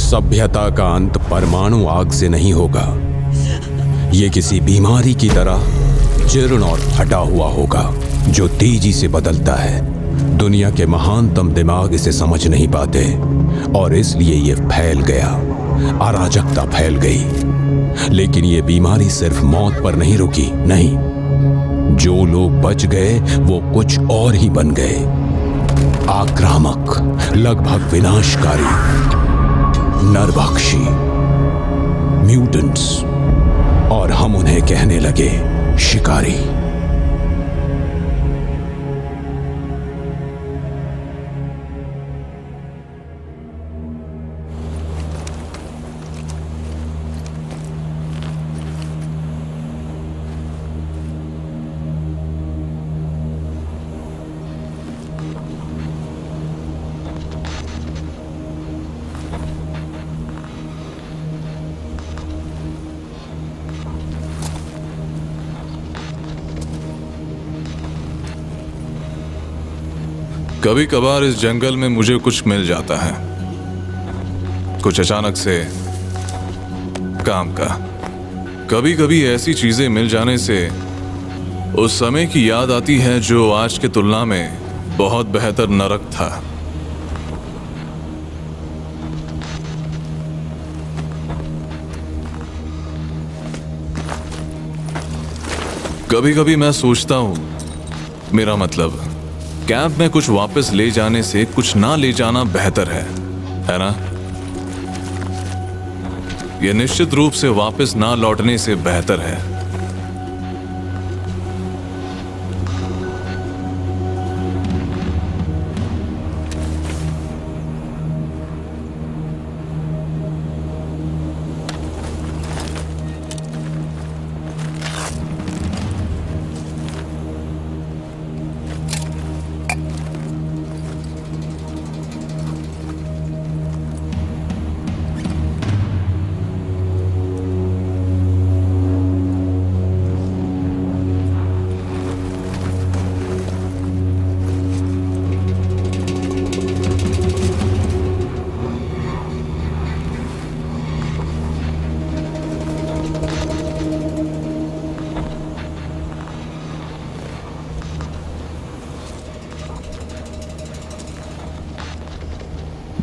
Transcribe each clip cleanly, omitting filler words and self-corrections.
सभ्यता का अंत परमाणु आग से नहीं होगा। ये किसी बीमारी की तरह जीर्ण और फटा हुआ होगा जो तेजी से बदलता है। दुनिया के महानतम दिमाग इसे समझ नहीं पाते और इसलिए ये फैल गया, अराजकता फैल गई। लेकिन ये बीमारी सिर्फ मौत पर नहीं रुकी, नहीं, जो लोग बच गए वो कुछ और ही बन गए। आक्रामक, लगभग विनाशकारी, नरभक्षी, म्यूटेंट्स, और हम उन्हें कहने लगे शिकारी। कभी कभार इस जंगल में मुझे कुछ मिल जाता है, कुछ अचानक से काम का। कभी कभी ऐसी चीजें मिल जाने से उस समय की याद आती है जो आज के तुलना में बहुत बेहतर नरक था। कभी कभी मैं सोचता हूं, मेरा मतलब कैंप में कुछ वापस ले जाने से कुछ ना ले जाना बेहतर है ना? यह निश्चित रूप से वापस ना लौटने से बेहतर है।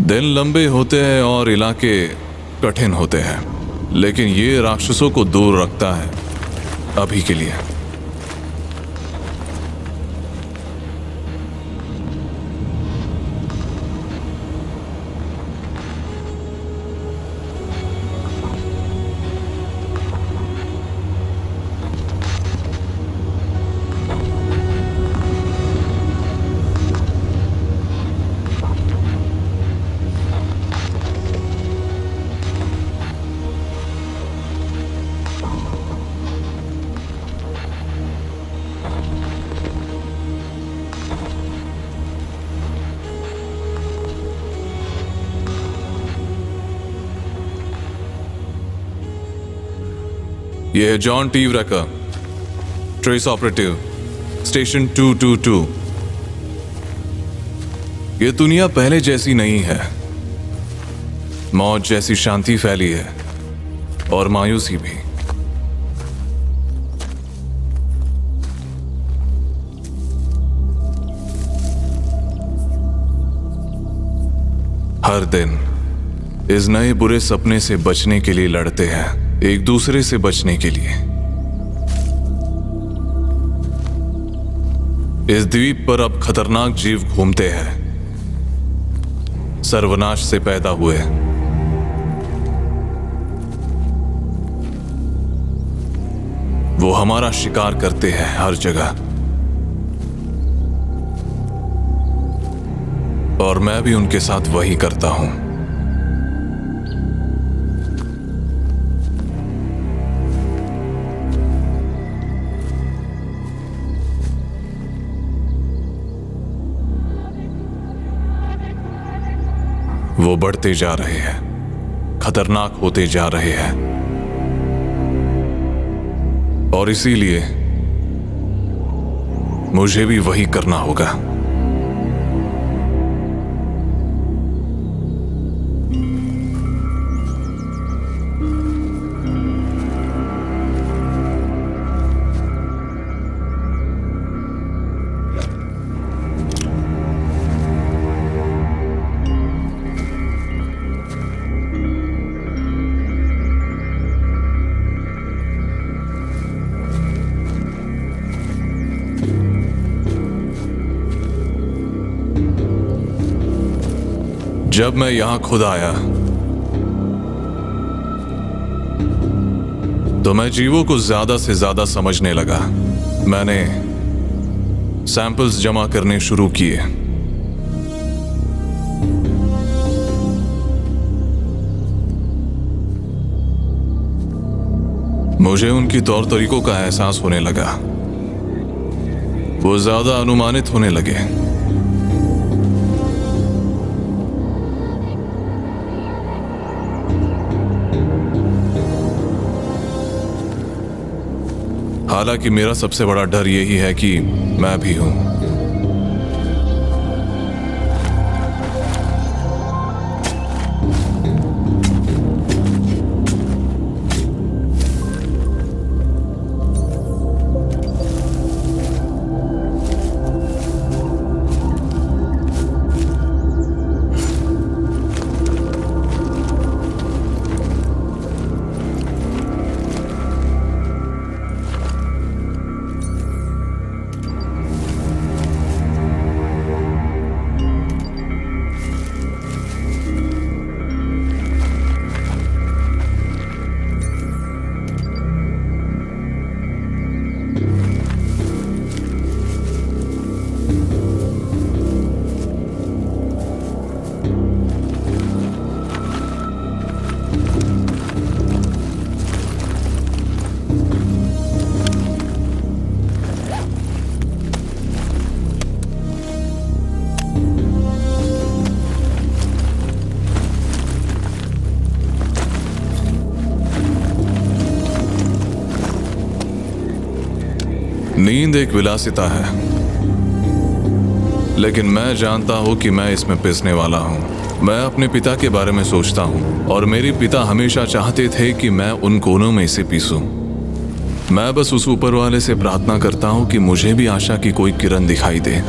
दिन लंबे होते हैं और इलाके कठिन होते हैं, लेकिन ये राक्षसों को दूर रखता है अभी के लिए। यह है John T Wrecker, trace operative, station 222। यह दुनिया पहले जैसी नहीं है। मौत जैसी शांति फैली है और मायूसी भी। हर दिन इस नए बुरे सपने से बचने के लिए लड़ते हैं, एक दूसरे से बचने के लिए। इस द्वीप पर अब खतरनाक जीव घूमते हैं, सर्वनाश से पैदा हुए। वो हमारा शिकार करते हैं हर जगह, और मैं भी उनके साथ वही करता हूं। वो बढ़ते जा रहे हैं, खतरनाक होते जा रहे हैं, और इसीलिए मुझे भी वही करना होगा। जब मैं यहां खुद आया तो मैं जीवों को ज्यादा से ज्यादा समझने लगा। मैंने सैंपल्स जमा करने शुरू किए। मुझे उनकी तौर तरीकों का एहसास होने लगा। वो ज्यादा अनुमानित होने लगे। हालांकि मेरा सबसे बड़ा डर यही है कि मैं भी हूं। नींद एक विलासिता है, लेकिन मैं जानता हूं कि मैं इसमें पिसने वाला हूं। मैं अपने पिता के बारे में सोचता हूं और मेरे पिता हमेशा चाहते थे कि मैं उन कोनों में इसे पीसूं। मैं बस उस ऊपर वाले से प्रार्थना करता हूं कि मुझे भी आशा की कोई किरण दिखाई दे।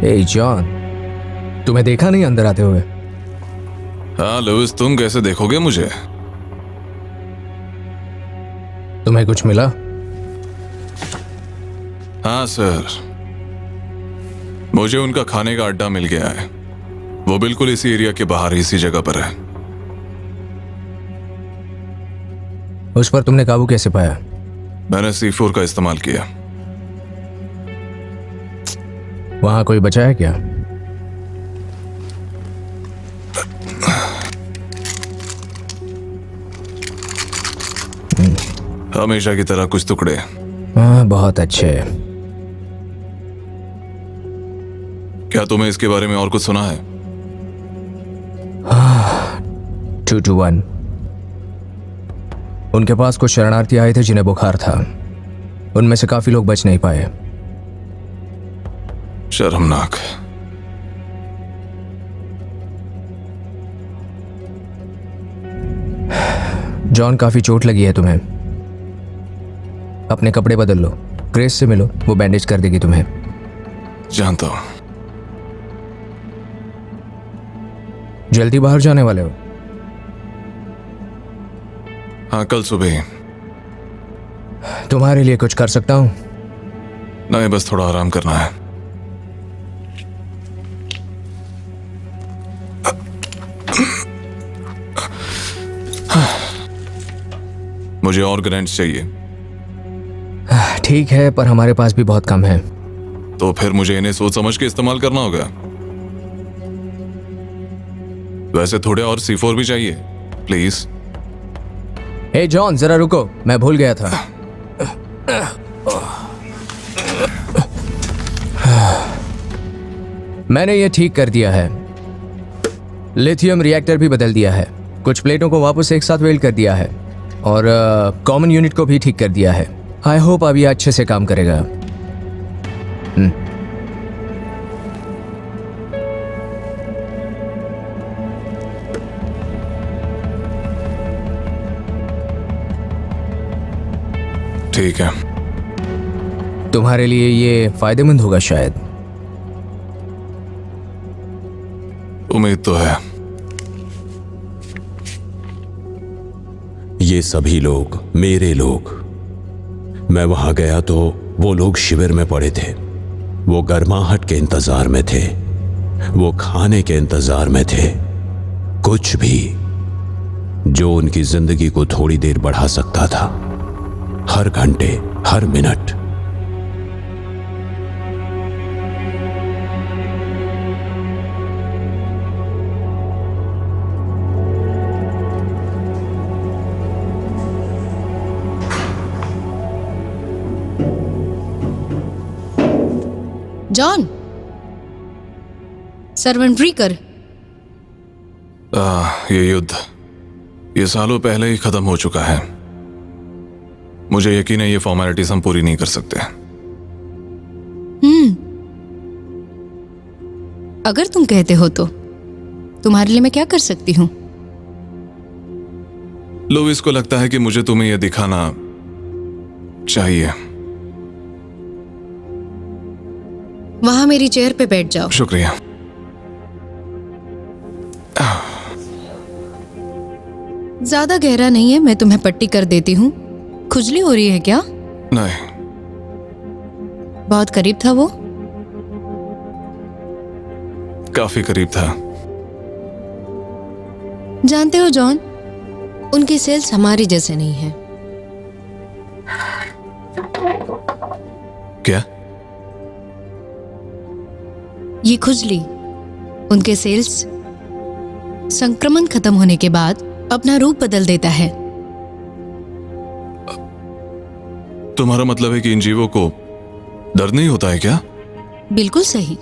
ए जॉन, तुम्हें देखा नहीं अंदर आते हुए? हाँ लुइस, तुम कैसे देखोगे मुझे? तुम्हें कुछ मिला? हाँ सर, मुझे उनका खाने का अड्डा मिल गया है। वो बिल्कुल इसी एरिया के बाहर इसी जगह पर है। उस पर तुमने काबू कैसे पाया? मैंने C4 का इस्तेमाल किया। वहां कोई बचा है क्या? हमेशा की तरह कुछ टुकड़े। हाँ, बहुत अच्छे। क्या तुम्हें इसके बारे में और कुछ सुना है? 2 to 1। उनके पास कुछ शरणार्थी आए थे जिन्हें बुखार था। उनमें से काफी लोग बच नहीं पाए। शर्मनाक। जॉन, काफी चोट लगी है तुम्हें। अपने कपड़े बदल लो, ग्रेस से मिलो, वो बैंडेज कर देगी तुम्हें। जानता हूं। जल्दी बाहर जाने वाले हो? हाँ, कल सुबह ही। तुम्हारे लिए कुछ कर सकता हूं? नहीं, बस थोड़ा आराम करना है। मुझे और ग्रैंड्स चाहिए। ठीक है, पर हमारे पास भी बहुत कम है। तो फिर मुझे इन्हें सोच समझ के इस्तेमाल करना होगा। वैसे थोड़े और C4 भी चाहिए, प्लीज। हे जॉन, जरा रुको, मैं भूल गया था। मैंने ये ठीक कर दिया है। लिथियम रिएक्टर भी बदल दिया है, कुछ प्लेटों को वापस एक साथ वेल्ड कर दिया है और कॉमन यूनिट को भी ठीक कर दिया है। आई होप अब ये अच्छे से काम करेगा। ठीक है। तुम्हारे लिए ये फायदेमंद होगा शायद। उम्मीद तो है। ये सभी लोग मेरे लोग। मैं वहां गया तो वो लोग शिविर में पड़े थे। वो गर्माहट के इंतजार में थे, वो खाने के इंतजार में थे, कुछ भी जो उनकी जिंदगी को थोड़ी देर बढ़ा सकता था। हर घंटे, हर मिनट। जॉन, सर्वेंट फ्री कर। ये युद्ध ये सालों पहले ही खत्म हो चुका है। मुझे यकीन है ये फॉर्मेलिटीज हम पूरी नहीं कर सकते। अगर तुम कहते हो तो तुम्हारे लिए मैं क्या कर सकती हूँ? लुइस को लगता है कि मुझे तुम्हें यह दिखाना चाहिए। वहां मेरी चेयर पे बैठ जाओ। शुक्रिया। ज्यादा गहरा नहीं है, मैं तुम्हें पट्टी कर देती हूँ। खुजली हो रही है क्या? नहीं। बहुत करीब था वो। काफी करीब था। जानते हो जॉन, उनकी सेल्स हमारी जैसे नहीं है। क्या? ये खुजली, उनके सेल्स संक्रमण खत्म होने के बाद अपना रूप बदल देता है। तुम्हारा मतलब है कि इन जीवों को दर्द नहीं होता है क्या? बिल्कुल सही।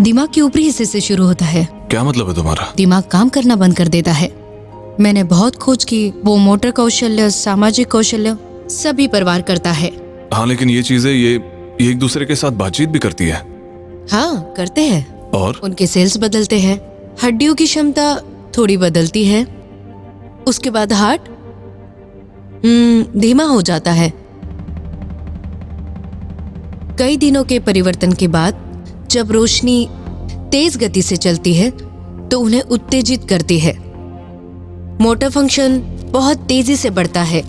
दिमाग के ऊपरी हिस्से से शुरू होता है। क्या मतलब है तुम्हारा? दिमाग काम करना बंद कर देता है। मैंने बहुत खोज की, वो मोटर कौशल्य, सामाजिक कौशल्य सभी पर वार करता है। हाँ, लेकिन ये चीजें ये एक दूसरे के साथ बातचीत भी करती है। हाँ, करते हैं। और उनके सेल्स बदलते हैं। हड्डियों की क्षमता थोड़ी बदलती है। उसके बाद हार्ट धीमा हो जाता है। कई दिनों के परिवर्तन के बाद जब रोशनी तेज गति से चलती है तो उन्हें उत्तेजित करती है। मोटर फंक्शन बहुत तेजी से बढ़ता है,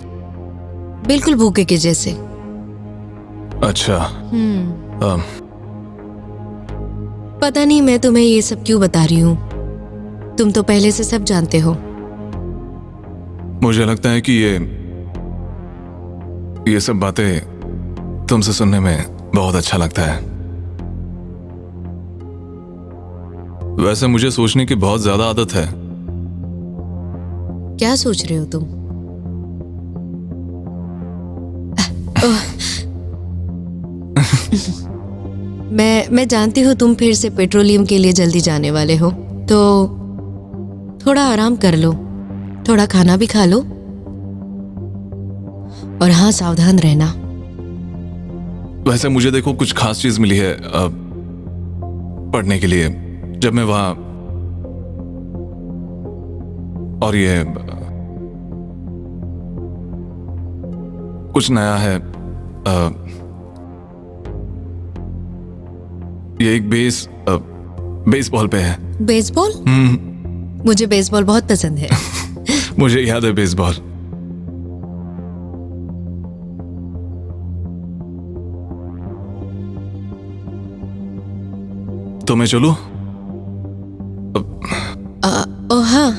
बिल्कुल भूखे के जैसे। अच्छा। पता नहीं मैं तुम्हें ये सब क्यों बता रही हूँ, तुम तो पहले से सब जानते हो। मुझे लगता है कि ये सब बातें तुमसे सुनने में बहुत अच्छा लगता है। वैसे मुझे सोचने की बहुत ज्यादा आदत है। क्या सोच रहे हो तुम? मैं जानती हूँ तुम फिर से पेट्रोलियम के लिए जल्दी जाने वाले हो, तो थोड़ा आराम कर लो, थोड़ा खाना भी खा लो, और हाँ, सावधान रहना। वैसे मुझे देखो कुछ खास चीज मिली है पढ़ने के लिए जब मैं वहां, और ये कुछ नया है। ये एक बेसबॉल पे है। बेसबॉल? मुझे बेसबॉल बहुत पसंद है। मुझे याद है बेसबॉल। तो मैं चलूं? ओ हाँ।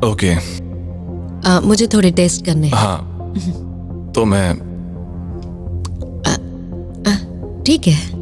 ओके। मुझे थोड़े टेस्ट करने हैं। हाँ, तो मैं ठीक है।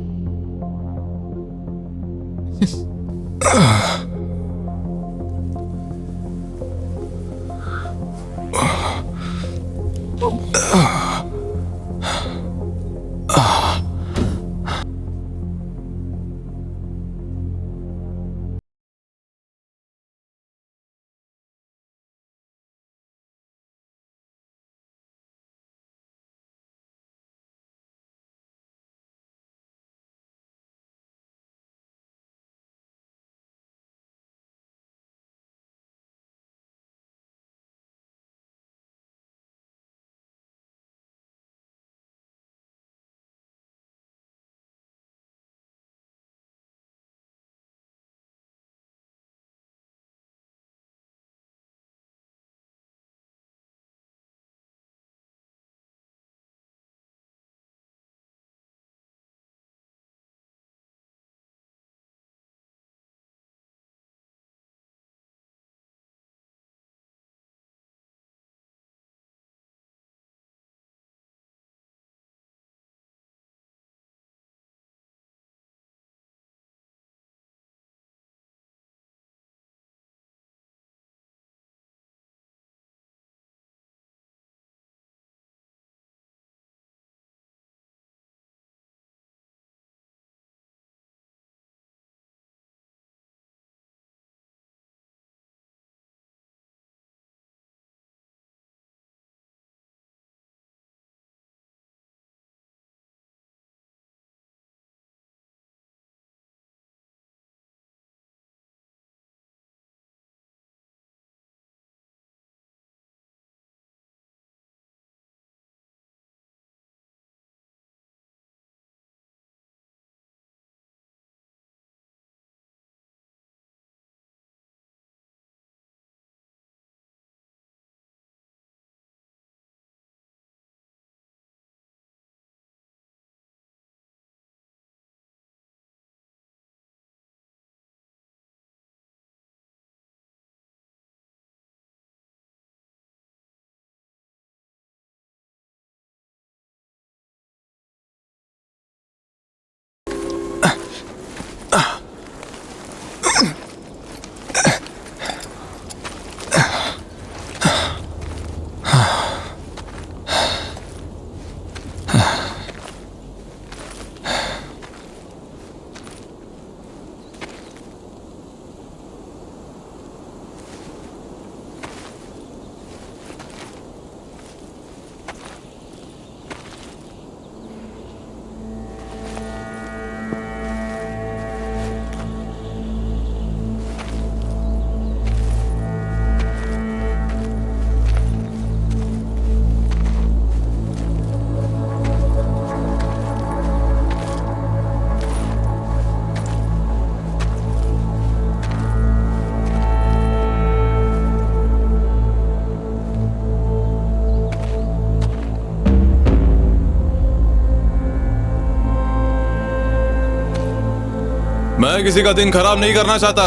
मैं किसी का दिन खराब नहीं करना चाहता,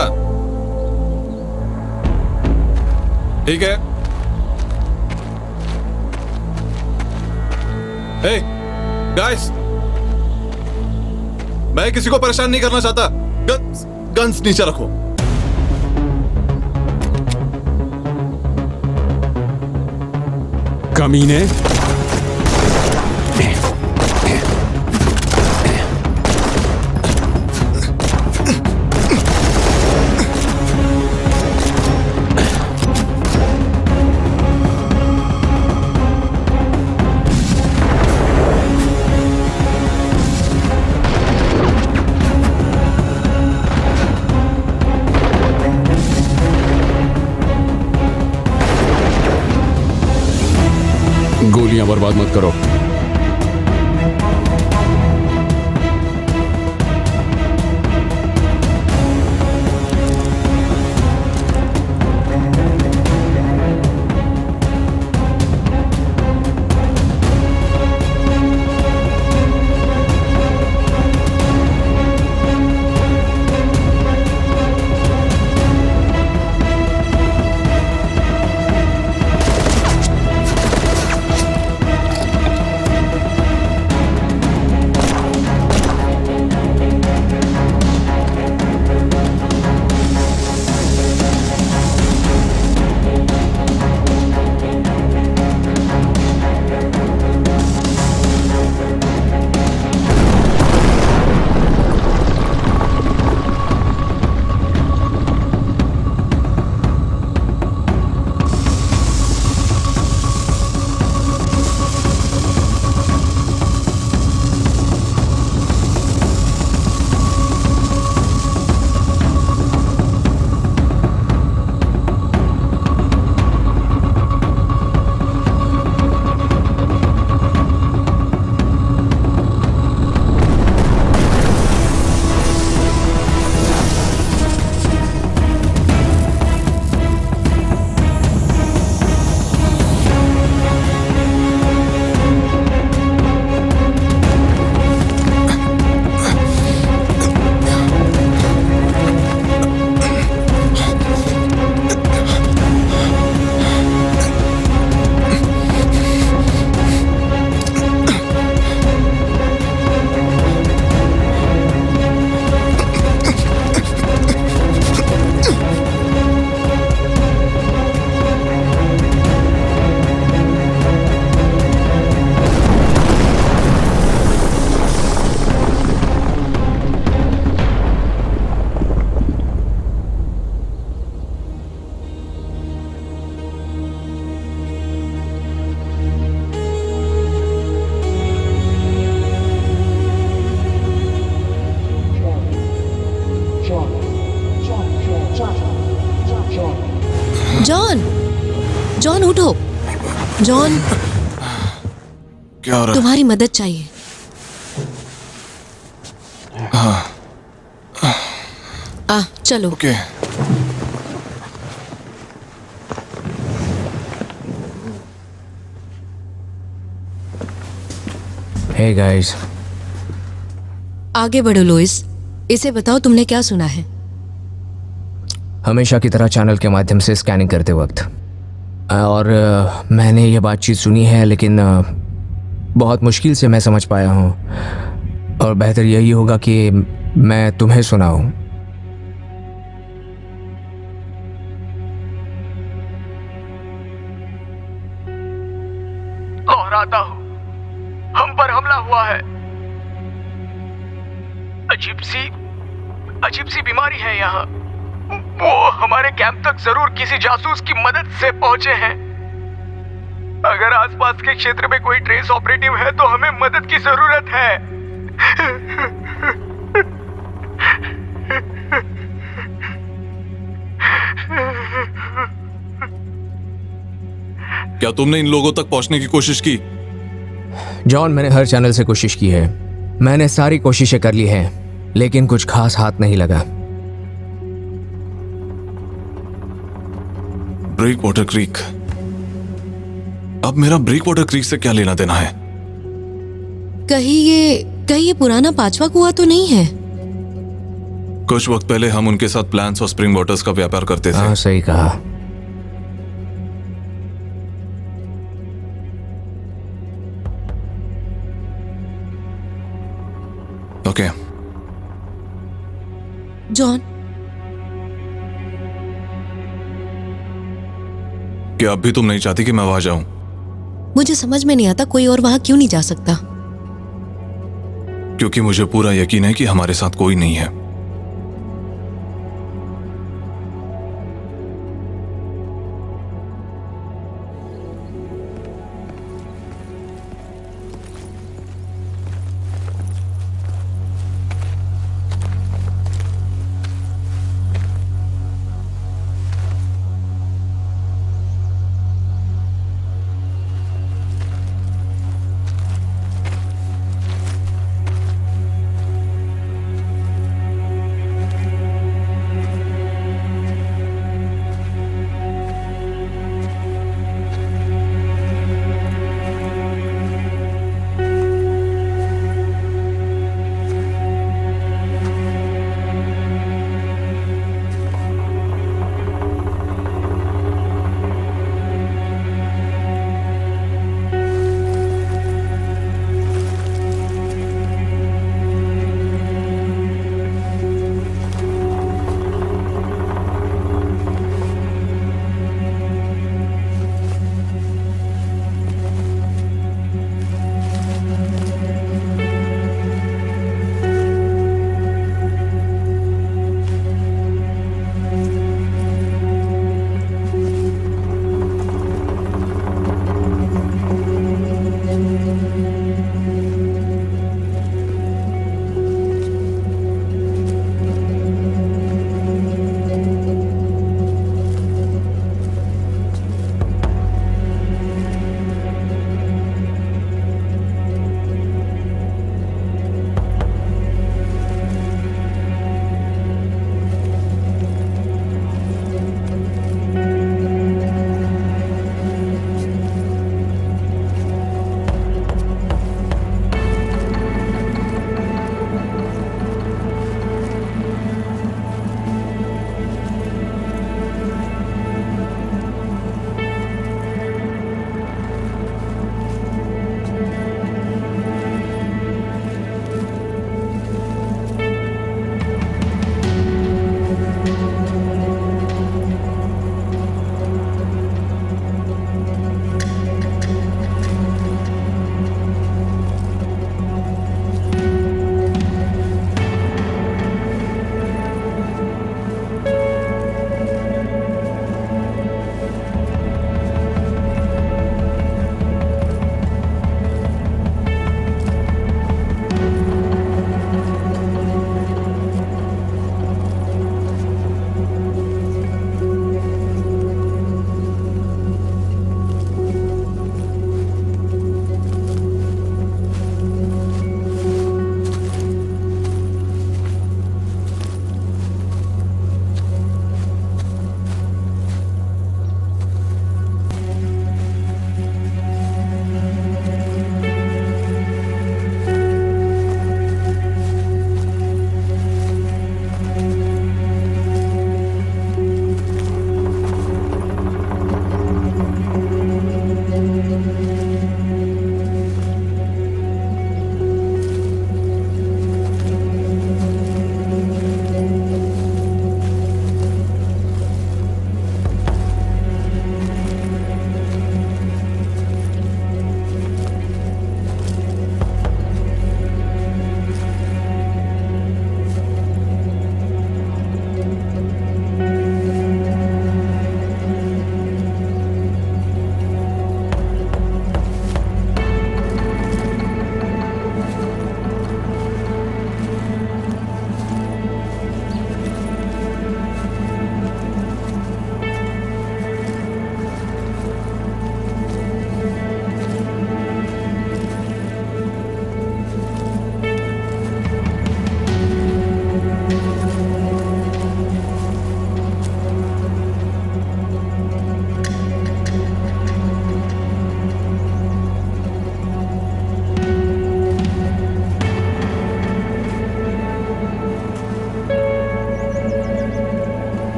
ठीक है? हे गाइस, मैं किसी को परेशान नहीं करना चाहता। गन्स नीचे रखो। कमीने, गोलियां बर्बाद मत करो। जॉन, जॉन उठो। जॉन, क्या हो रहा है? तुम्हारी मदद चाहिए। चलो। ओके। हे गाइस, आगे बढ़ो लोइस, इसे बताओ तुमने क्या सुना है। हमेशा की तरह चैनल के माध्यम से स्कैनिंग करते वक्त और मैंने ये बातचीत सुनी है, लेकिन बहुत मुश्किल से मैं समझ पाया हूँ, और बेहतर यही होगा कि मैं तुम्हें सुनाऊं। दोहराता हूँ, हम पर हमला हुआ है। अजीब सी बीमारी है यहाँ। वो हमारे कैंप तक जरूर किसी जासूस की मदद से पहुंचे हैं। अगर आसपास के क्षेत्र में कोई ट्रेस ऑपरेटिव है तो हमें मदद की जरूरत है। क्या तुमने इन लोगों तक पहुंचने की कोशिश की? जॉन, मैंने हर चैनल से कोशिश की है। मैंने सारी कोशिशें कर ली हैं, लेकिन कुछ खास हाथ नहीं लगा। Break water creek. अब मेरा ब्रेक वाटर क्रीक से क्या लेना देना है? कहीं ये पुराना 5वां कुआं तो नहीं है? कुछ वक्त पहले हम उनके साथ प्लांट्स और स्प्रिंग वाटर्स का व्यापार करते थे। हाँ, सही कहा। ओके। जॉन, क्या अब भी तुम नहीं चाहती कि मैं वहां जाऊं? मुझे समझ में नहीं आता कोई और वहां क्यों नहीं जा सकता। क्योंकि मुझे पूरा यकीन है कि हमारे साथ कोई नहीं है।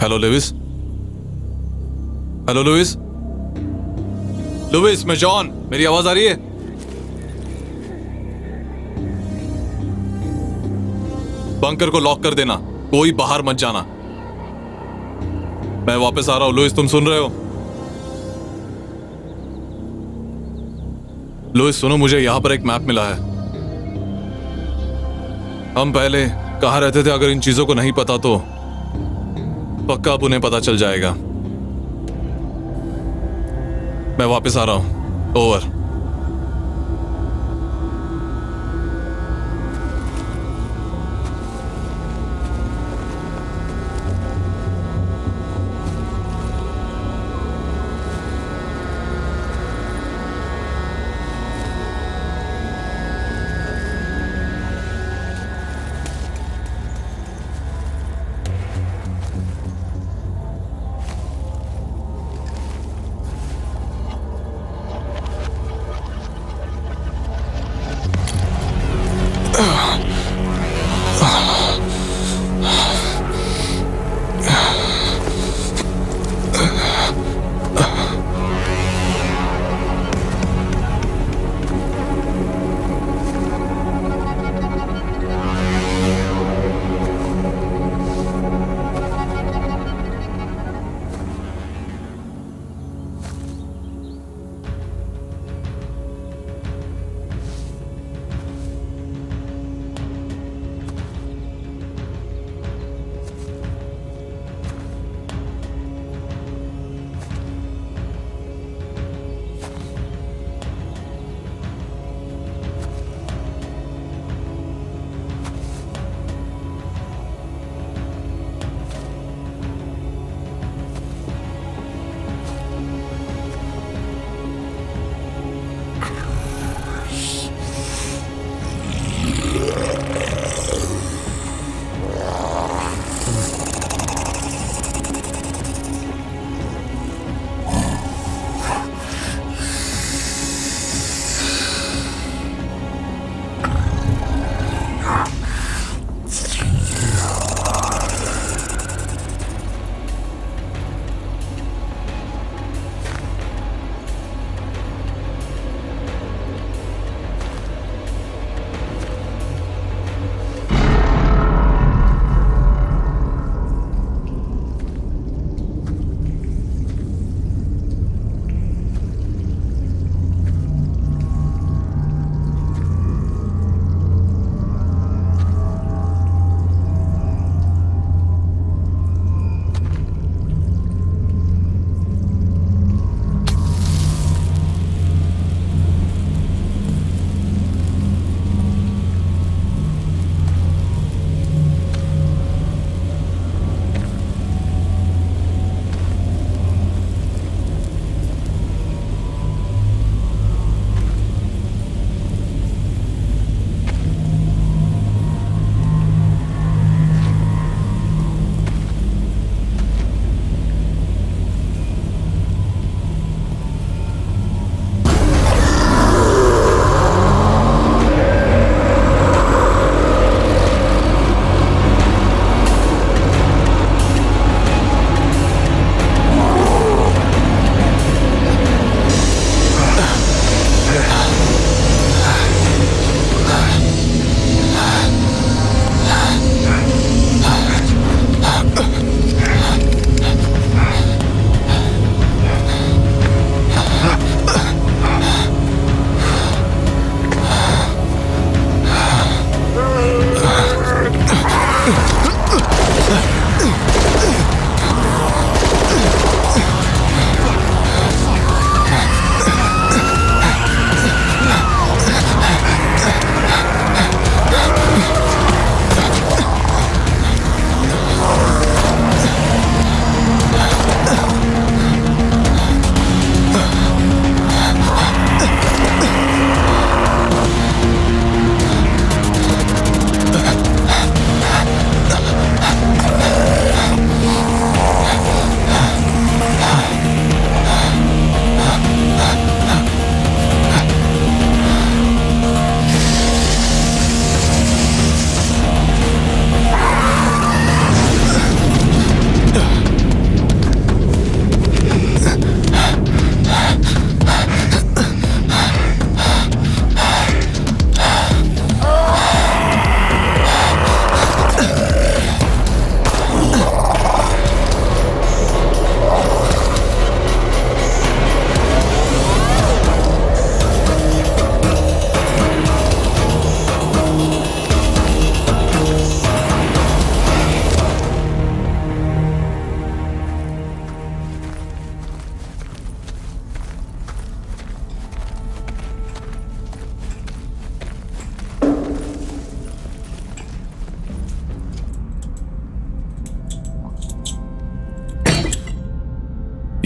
Hello Louis. Hello Louis. Louis, मैं जॉन। मेरी आवाज आ रही है? बंकर को लॉक कर देना, कोई बाहर मत जाना। मैं वापस आ रहा हूं। लुइस, तुम सुन रहे हो? लुइस सुनो, मुझे यहां पर एक मैप मिला है। हम पहले कहां रहते थे? अगर इन चीजों को नहीं पता तो पक्का अब उन्हें पता चल जाएगा। मैं वापस आ रहा हूं। ओवर।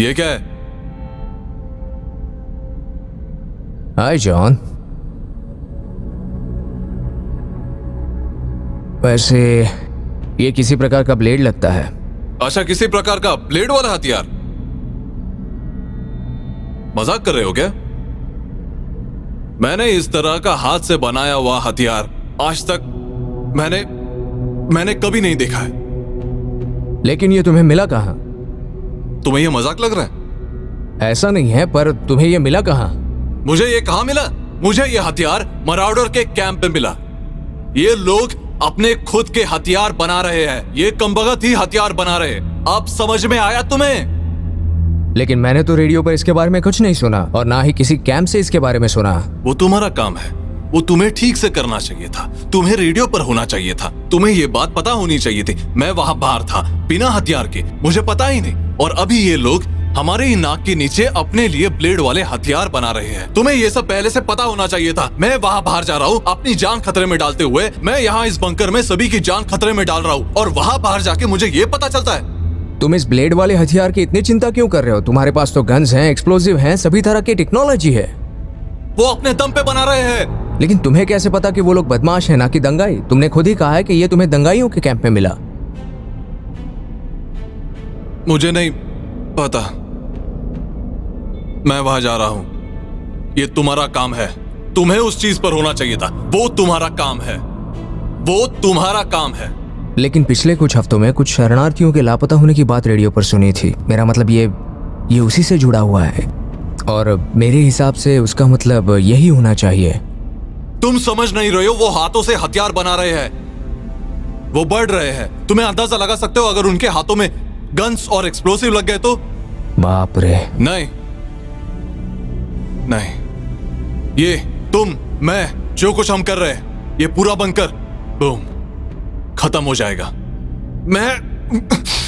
ये क्या है? हाय जॉन। वैसे ये किसी प्रकार का ब्लेड लगता है। अच्छा, किसी प्रकार का ब्लेड वाला हथियार? मजाक कर रहे हो क्या? मैंने इस तरह का हाथ से बनाया हुआ हथियार आज तक मैंने कभी नहीं देखा है। लेकिन ये तुम्हें मिला कहाँ? तुम्हें ये मजाक लग रहा है? ऐसा नहीं है, पर तुम्हें ये मिला कहाँ? मुझे ये कहां मिला? मुझे ये हथियार मराउडर के कैंप में मिला। ये लोग अपने खुद के हथियार बना रहे हैं। ये कमबख्त ही हथियार बना रहे हैं। अब समझ में आया तुम्हें? लेकिन मैंने तो रेडियो पर इसके बारे में कुछ नहीं सुना और ना ही किसी कैंप से इसके बारे में सुना। वो तुम्हारा काम है, वो तुम्हें ठीक से करना चाहिए था। तुम्हें रेडियो पर होना चाहिए था। तुम्हें ये बात पता होनी चाहिए थी। मैं वहां बाहर था बिना हथियार के, मुझे पता ही नहीं। और अभी ये लोग हमारे ही नाक के नीचे अपने लिए ब्लेड वाले हथियार बना रहे हैं। तुम्हें ये सब पहले से पता होना चाहिए था। मैं वहां बाहर जा रहा हूँ अपनी जान खतरे में डालते हुए। मैं यहाँ इस बंकर में सभी की जान खतरे में डाल रहा हूँ और वहां बाहर जाके मुझे ये पता चलता है। तुम इस ब्लेड वाले हथियार की इतनी चिंता क्यों कर रहे हो? तुम्हारे पास तो गन्स हैं, एक्सप्लोसिव हैं, सभी तरह की टेक्नोलॉजी है। वो अपने दम पे बना रहे हैं। लेकिन तुम्हें कैसे पता कि वो लोग बदमाश हैं ना कि दंगाई? तुमने खुद ही कहा है कि ये तुम्हें दंगाइयों के कैंप में मिला। मुझे नहीं पता, मैं वहां जा रहा हूं। ये तुम्हारा काम है। तुम्हें उस चीज पर होना चाहिए था। वो तुम्हारा काम है, वो तुम्हारा काम है। लेकिन पिछले कुछ हफ्तों में कुछ शरणार्थियों के लापता होने की बात रेडियो पर सुनी थी। मेरा मतलब ये उसी से जुड़ा हुआ है और मेरे हिसाब से उसका मतलब यही होना चाहिए। तुम समझ नहीं रहे हो। वो हाथों से हथियार बना रहे हैं, वो बढ़ रहे हैं। तुम्हें अंदाजा लगा सकते हो अगर उनके हाथों में गन्स और एक्सप्लोसिव लग गए तो? बाप रे। नहीं नहीं, ये तुम मैं जो कुछ हम कर रहे हैं, ये पूरा बंकर बूम खत्म हो जाएगा।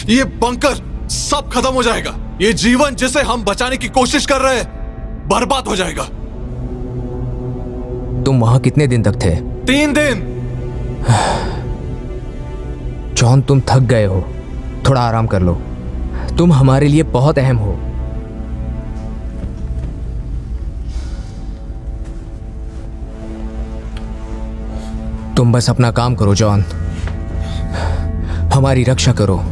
ये बंकर सब खत्म हो जाएगा। ये जीवन जिसे हम बचाने की कोशिश कर रहे हैं बर्बाद हो जाएगा। तुम वहां कितने दिन तक थे? 3 दिन। जॉन, तुम थक गए हो, थोड़ा आराम कर लो। तुम हमारे लिए बहुत अहम हो। तुम बस अपना काम करो जॉन, हमारी रक्षा करो।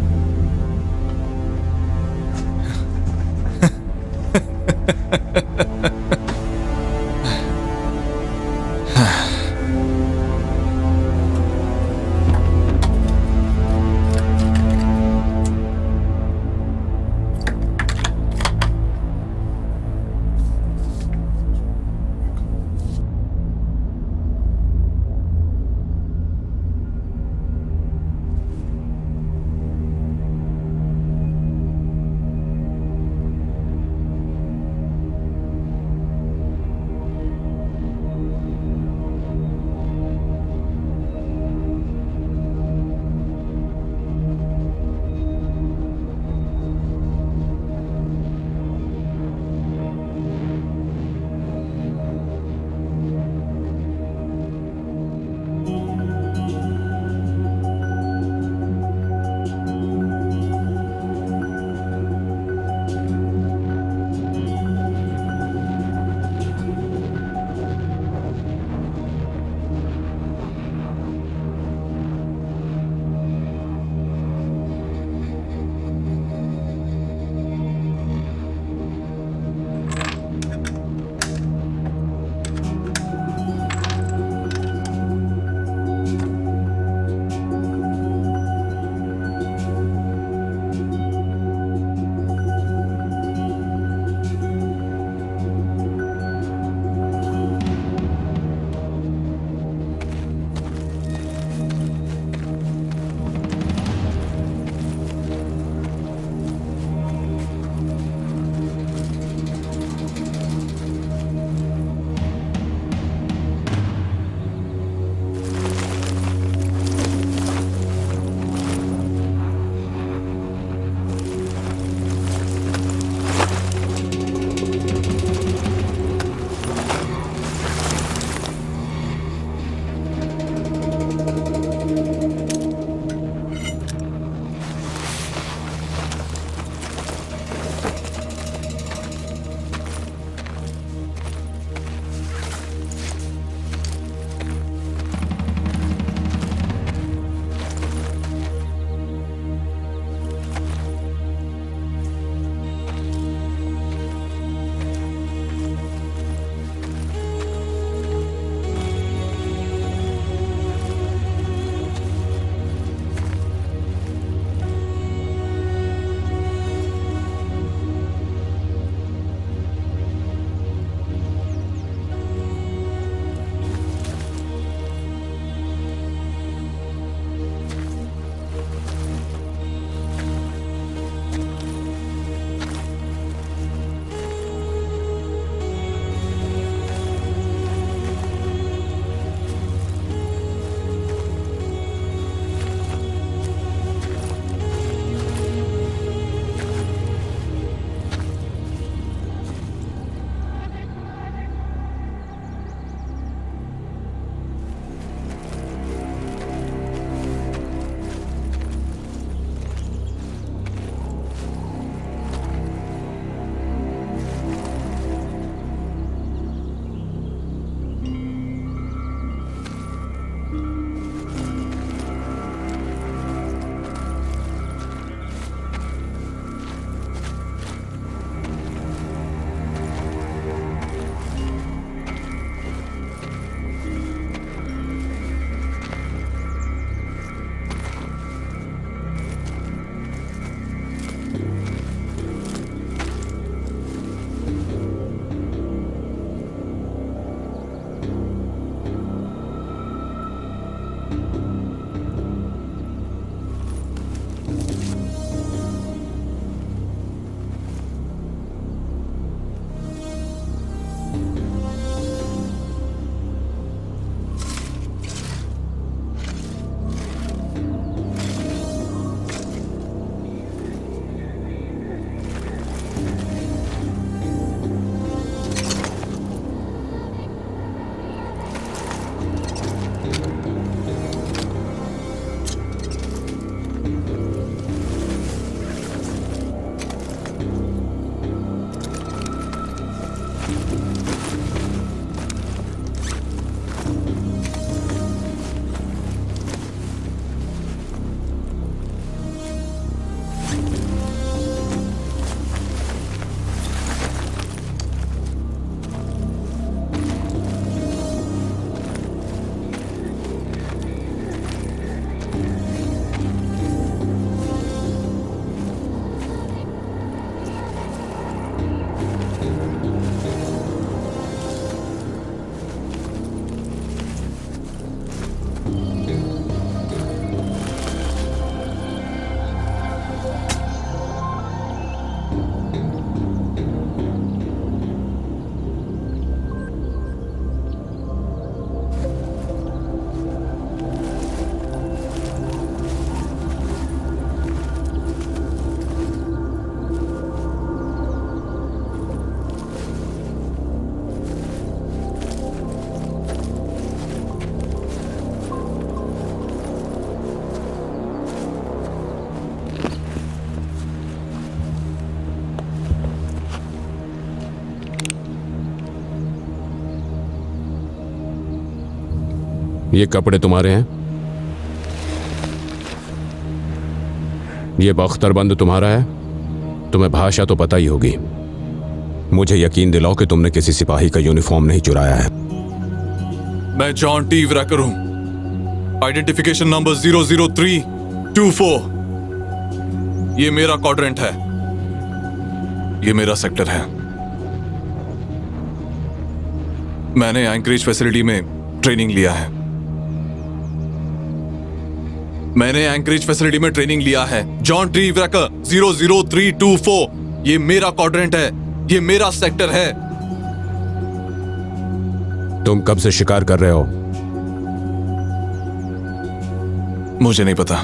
ये कपड़े तुम्हारे हैं? ये बख्तरबंद तुम्हारा है? तुम्हें भाषा तो पता ही होगी। मुझे यकीन दिलाओ कि तुमने किसी सिपाही का यूनिफॉर्म नहीं चुराया है। मैं जॉन टी व्रैकर हूं। Identification number 00324। ये मेरा क्वाड्रेंट है, ये मेरा सेक्टर है। मैंने एंकरेज फैसिलिटी में ट्रेनिंग लिया है। John T Wrecker 00324। ये मेरा क्वाड्रेंट है, ये मेरा सेक्टर है। तुम कब से शिकार कर रहे हो? मुझे नहीं पता।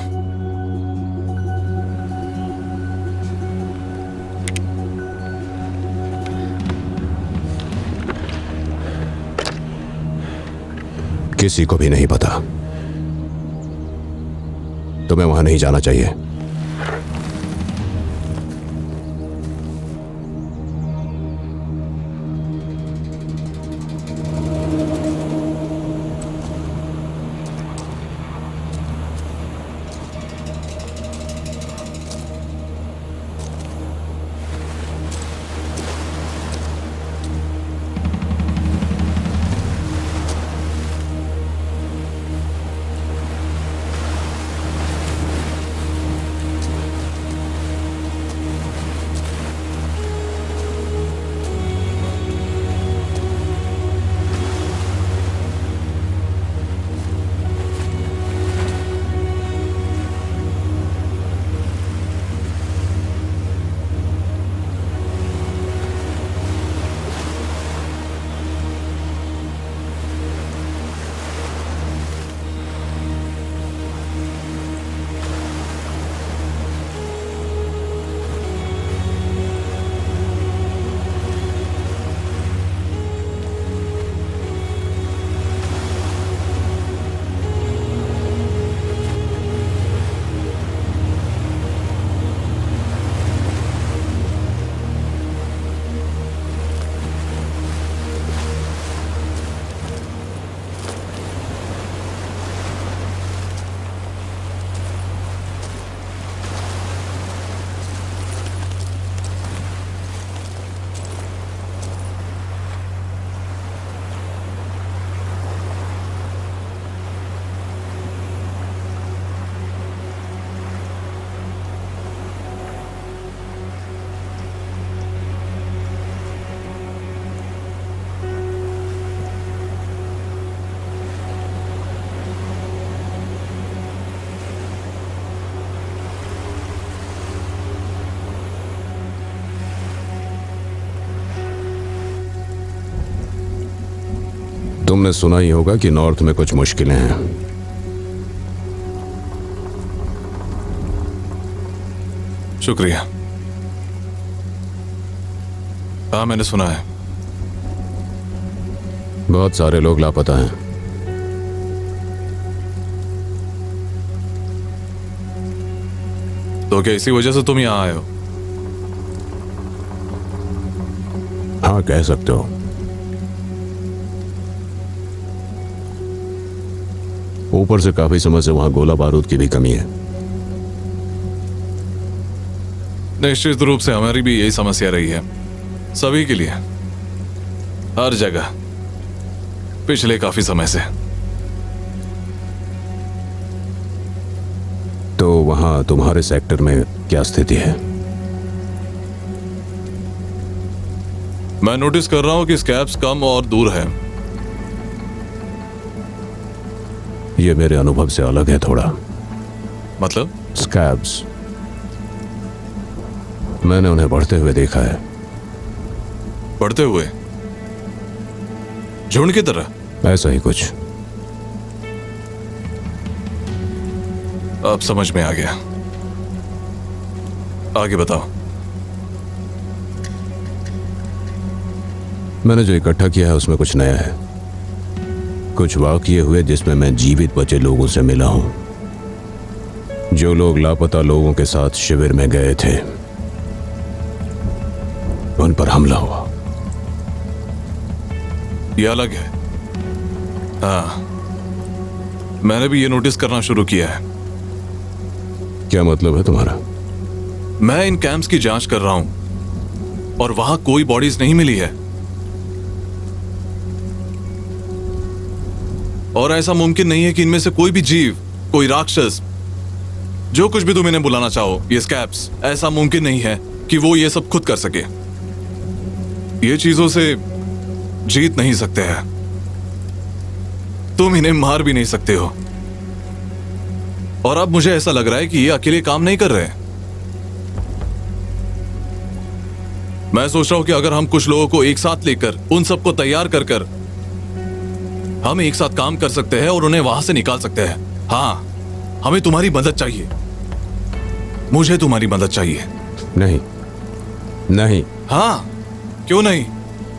किसी को भी नहीं पता। तुम्हें वहां नहीं जाना चाहिए। तुमने सुना ही होगा कि नॉर्थ में कुछ मुश्किलें हैं। शुक्रिया। हाँ, मैंने सुना है। बहुत सारे लोग लापता हैं। तो क्या इसी वजह से तुम यहां आए हो? हाँ, कह सकते हो। ऊपर से काफी समय से वहां गोला बारूद की भी कमी है। निश्चित रूप से हमारी भी यही समस्या रही है, सभी के लिए, हर जगह, पिछले काफी समय से। तो वहां तुम्हारे सेक्टर में क्या स्थिति है? मैं नोटिस कर रहा हूं कि स्कैब्स कम और दूर है। ये मेरे अनुभव से अलग है थोड़ा। मतलब? स्कैब्स, मैंने उन्हें बढ़ते हुए देखा है। बढ़ते हुए? झुंड की तरह? ऐसा ही कुछ। अब समझ में आ गया। आगे बताओ। मैंने जो इकट्ठा किया है उसमें कुछ नया है। कुछ वाकये हुए जिसमें मैं जीवित बचे लोगों से मिला हूं, जो लोग लापता लोगों के साथ शिविर में गए थे। उन पर हमला हुआ। यह अलग है। हाँ, मैंने भी ये नोटिस करना शुरू किया है। क्या मतलब है तुम्हारा? मैं इन कैंप्स की जांच कर रहा हूं और वहां कोई बॉडीज नहीं मिली है। और ऐसा मुमकिन नहीं है कि इनमें से कोई भी जीव, कोई राक्षस, जो कुछ भी तुम इन्हें बुलाना चाहो, ये स्कैब्स, ऐसा मुमकिन नहीं है कि वो ये सब खुद कर सके। ये चीजों से जीत नहीं सकते हैं। तुम इन्हें मार भी नहीं सकते हो। और अब मुझे ऐसा लग रहा है कि ये अकेले काम नहीं कर रहे। मैं सोच रहा हूं कि अगर हम कुछ लोगों को एक साथ लेकर उन सबको तैयार कर कर हम एक साथ काम कर सकते हैं और उन्हें वहां से निकाल सकते हैं। हाँ, हमें तुम्हारी मदद चाहिए। मुझे तुम्हारी मदद चाहिए। नहीं, नहीं। हाँ, क्यों नहीं?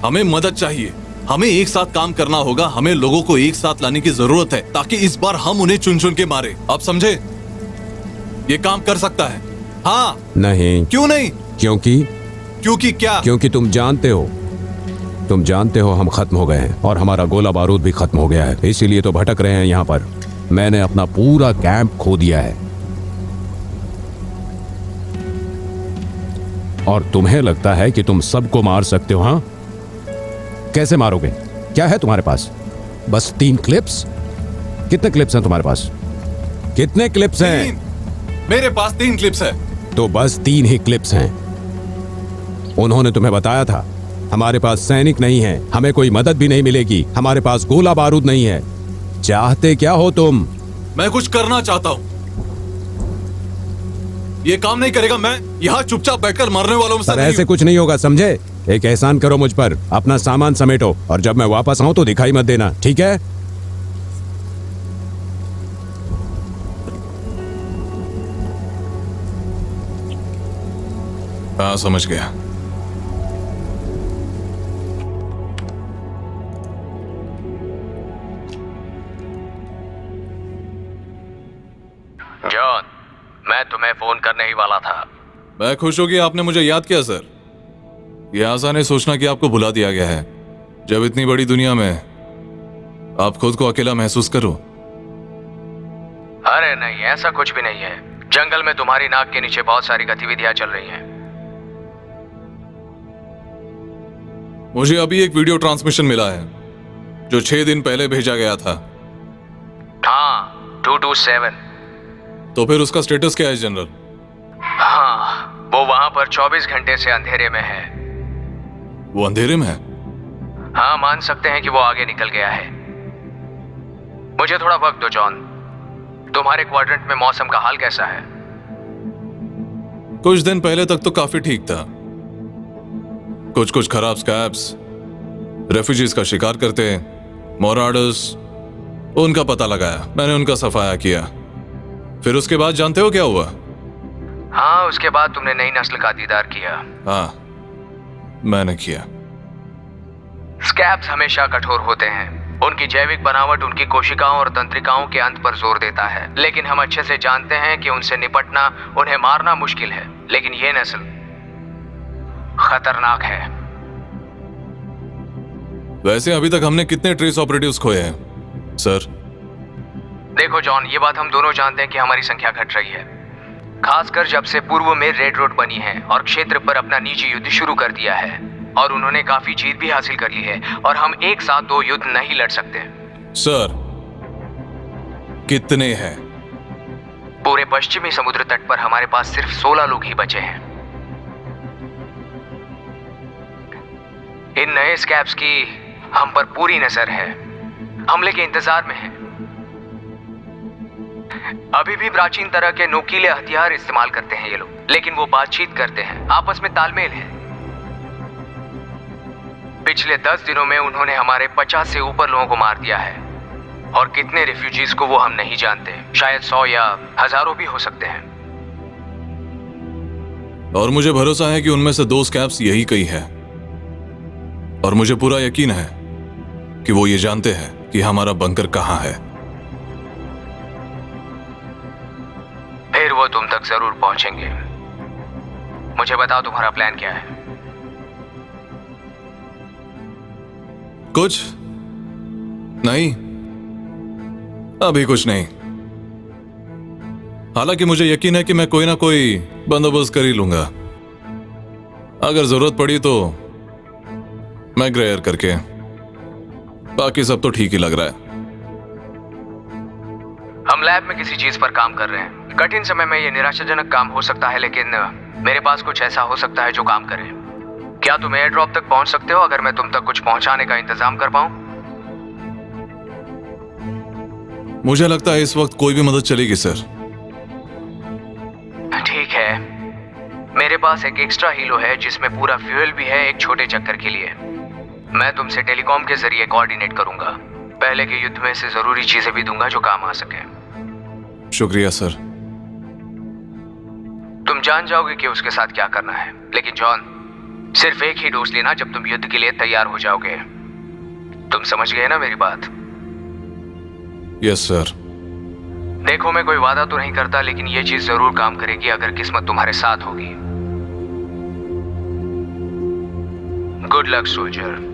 हमें मदद चाहिए। हमें एक साथ काम करना होगा। हमें लोगों को एक साथ लाने की जरूरत है ताकि इस बार हम उन्हें चुन चुन के मारे। आप समझे? ये काम कर सकता है। हाँ। नहीं। क्यों नहीं? क्योंकि क्या? क्योंकि तुम जानते हो हम खत्म हो गए हैं और हमारा गोला बारूद भी खत्म हो गया है। इसीलिए तो भटक रहे हैं यहाँ पर। मैंने अपना पूरा कैंप खो दिया है। और तुम्हें लगता है कि तुम सबको मार सकते हो? हाँ, कैसे मारोगे? क्या है तुम्हारे पास? बस 3 क्लिप्स? कितने क्लिप्स हैं तुम्हारे पास? कितने क्लिप्स हैं? मेरे पास 3 क्लिप्स है। तो बस 3 ही क्लिप्स हैं। उन्होंने तुम्हें बताया था हमारे पास सैनिक नहीं है, हमें कोई मदद भी नहीं मिलेगी, हमारे पास गोला बारूद नहीं है। चाहते क्या हो तुम? मैं कुछ करना चाहता हूं। ये काम नहीं करेगा। मैं यहाँ चुपचाप बैठकर मरने वालों से ऐसे कुछ नहीं होगा, समझे? एक एहसान करो मुझ पर, अपना सामान समेटो और जब मैं वापस आऊं तो दिखाई मत देना, ठीक है? हाँ, समझ गया। जॉन, मैं तुम्हें फोन करने ही वाला था। मैं खुश हूं कि आपने मुझे याद किया सर। यह आसान है सोचना कि आपको भुला दिया गया है, जब इतनी बड़ी दुनिया में आप खुद को अकेला महसूस करो। अरे नहीं, ऐसा कुछ भी नहीं है। जंगल में तुम्हारी नाक के नीचे बहुत सारी गतिविधियां चल रही हैं। मुझे अभी एक वीडियो ट्रांसमिशन मिला है जो 6 दिन पहले भेजा गया था। हाँ, 227। तो फिर उसका स्टेटस क्या है जनरल? हाँ, वो वहां पर 24 घंटे से अंधेरे में है। वो अंधेरे में है? हाँ, मान सकते हैं कि वो आगे निकल गया है। मुझे थोड़ा वक्त दो जॉन। तुम्हारे क्वाड्रेंट में मौसम का हाल कैसा है? कुछ दिन पहले तक तो काफी ठीक था। कुछ खराब स्कैब्स रेफ्यूजीज का शिकार करते, मोराडर्स, उनका पता लगाया। मैंने उनका सफाया किया। फिर उसके बाद जानते हो क्या हुआ? हाँ, उसके बाद तुमने नई नस्ल का दीदार किया। हाँ, मैंने किया। स्कैब्स हमेशा कठोर होते हैं। उनकी जैविक बनावट उनकी कोशिकाओं और तंत्रिकाओं के अंत पर जोर देता है, लेकिन हम अच्छे से जानते हैं कि उनसे निपटना, उन्हें मारना मुश्किल है। लेकिन ये नस्ल खतरनाक है। वैसे अभी तक हमने कितने ट्रेस ऑपरेटिव्स खोए हैं सर? देखो जॉन, ये बात हम दोनों जानते हैं कि हमारी संख्या घट रही है, खासकर जब से पूर्व में रेड रोड बनी है और क्षेत्र पर अपना निजी युद्ध शुरू कर दिया है। और उन्होंने काफी जीत भी हासिल कर ली है और हम एक साथ 2 युद्ध नहीं लड़ सकते। सर, कितने हैं? पूरे पश्चिमी समुद्र तट पर हमारे पास सिर्फ 16 लोग ही बचे हैं। इन नए स्कैब्स की हम पर पूरी नजर है। हमले के इंतजार में हैं। अभी भी प्राचीन तरह के नोकीले हथियार इस्तेमाल करते हैं ये लोग, लेकिन वो बातचीत करते हैं, आपस में तालमेल है। पिछले 10 दिनों में उन्होंने हमारे 50 से ऊपर लोगों को मार दिया है और कितने रिफ्यूजीज को वो हम नहीं जानते। शायद 100 या हजारों भी हो सकते हैं। और मुझे भरोसा है कि उनमें से 2 स्कैब्स यही कई है। और मुझे पूरा यकीन है कि वो ये जानते हैं कि हमारा बंकर कहां है। फिर वो तुम तक जरूर पहुंचेंगे। मुझे बताओ तुम्हारा प्लान क्या है? कुछ नहीं, अभी कुछ नहीं। हालांकि मुझे यकीन है कि मैं कोई ना कोई बंदोबस्त कर ही लूंगा। अगर जरूरत पड़ी तो मैं ग्रेयर करके, बाकी सब तो ठीक ही लग रहा है। हम लैब में किसी चीज पर काम कर रहे हैं। कठिन समय में ये निराशाजनक काम हो सकता है, लेकिन मेरे पास कुछ ऐसा हो सकता है जो काम करे। क्या तुम एयर ड्रॉप तक पहुंच सकते हो अगर मैं तुम तक कुछ पहुंचाने का इंतजाम कर पाऊं? मुझे लगता है इस वक्त कोई भी मदद चलेगी सर। ठीक है, मेरे पास एक एक्स्ट्रा हीलो है जिसमें पूरा फ्यूल भी है एक छोटे चक्कर के लिए। मैं तुमसे टेलीकॉम के जरिए कोऑर्डिनेट करूंगा। पहले के युद्ध में से जरूरी चीजें भी दूंगा जो काम आ सके। शुक्रिया सर। तुम जान जाओगे कि उसके साथ क्या करना है, लेकिन जॉन, सिर्फ एक ही डोज लेना जब तुम युद्ध के लिए तैयार हो जाओगे। तुम समझ गए ना मेरी बात? Yes sir. देखो, मैं कोई वादा तो नहीं करता, लेकिन ये चीज जरूर काम करेगी अगर किस्मत तुम्हारे साथ होगी। Good luck soldier.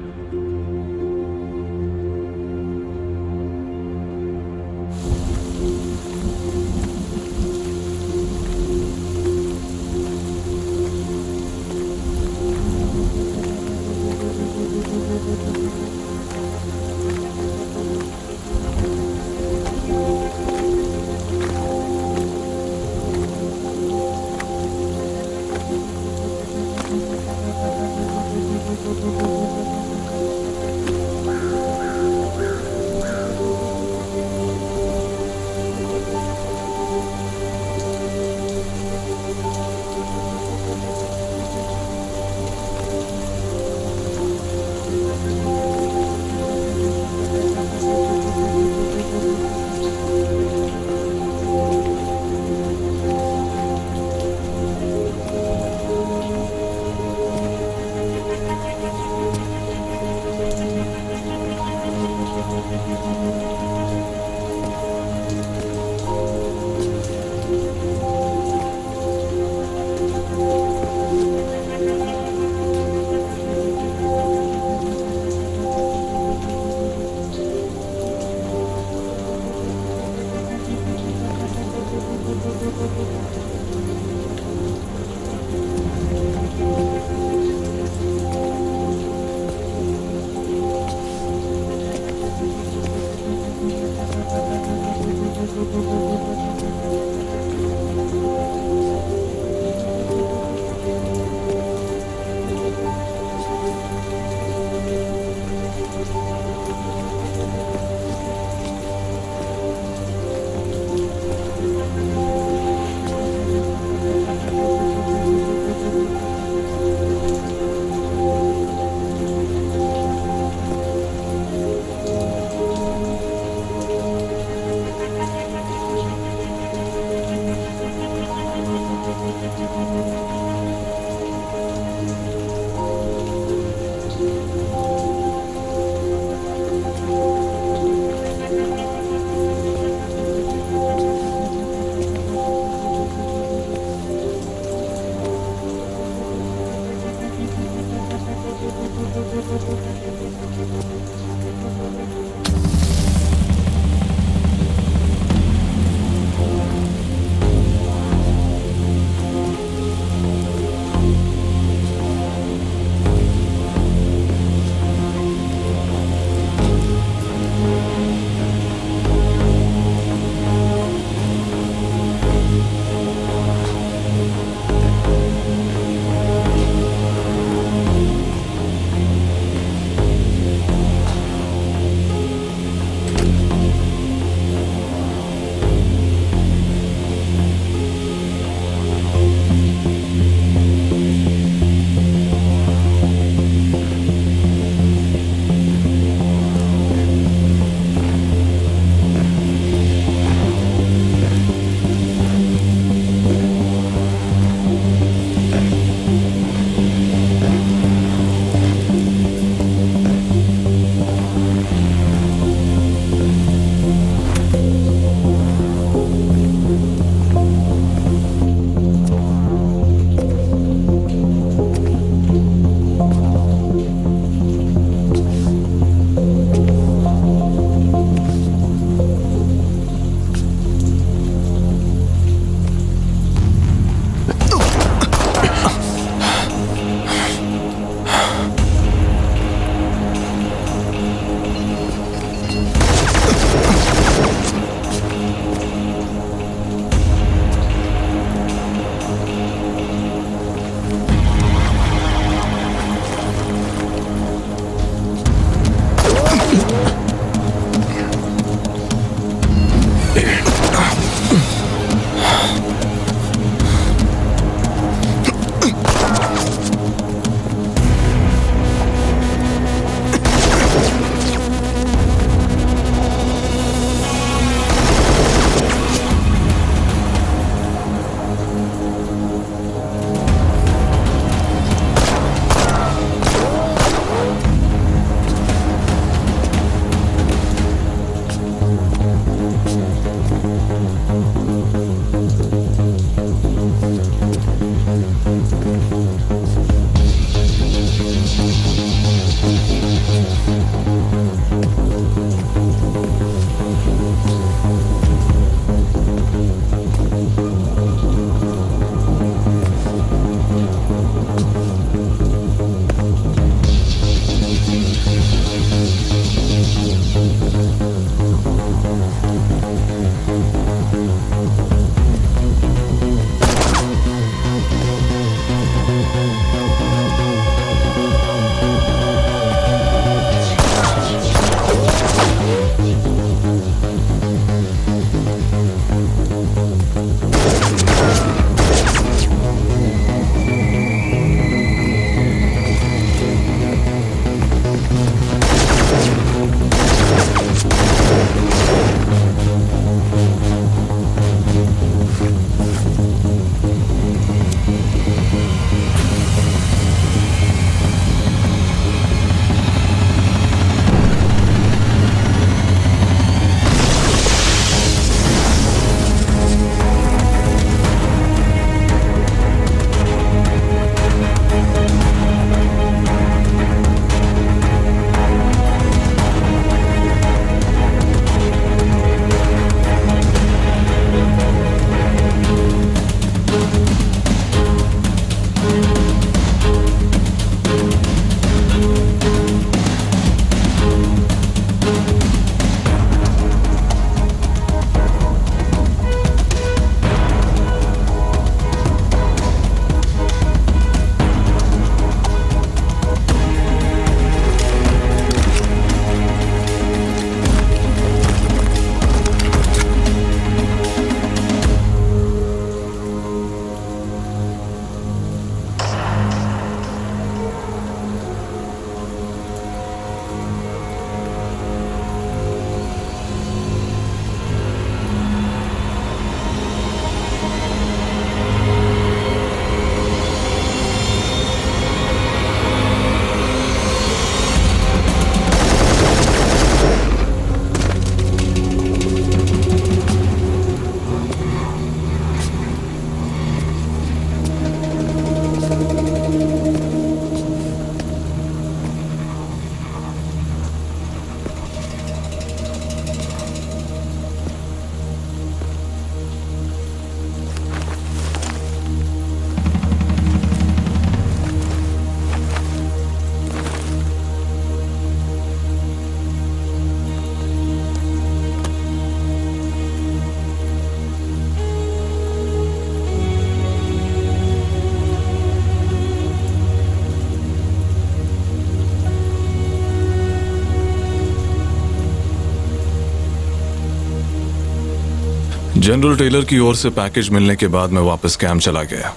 General Taylor की ओर से पैकेज मिलने के बाद मैं वापस कैंप चला गया।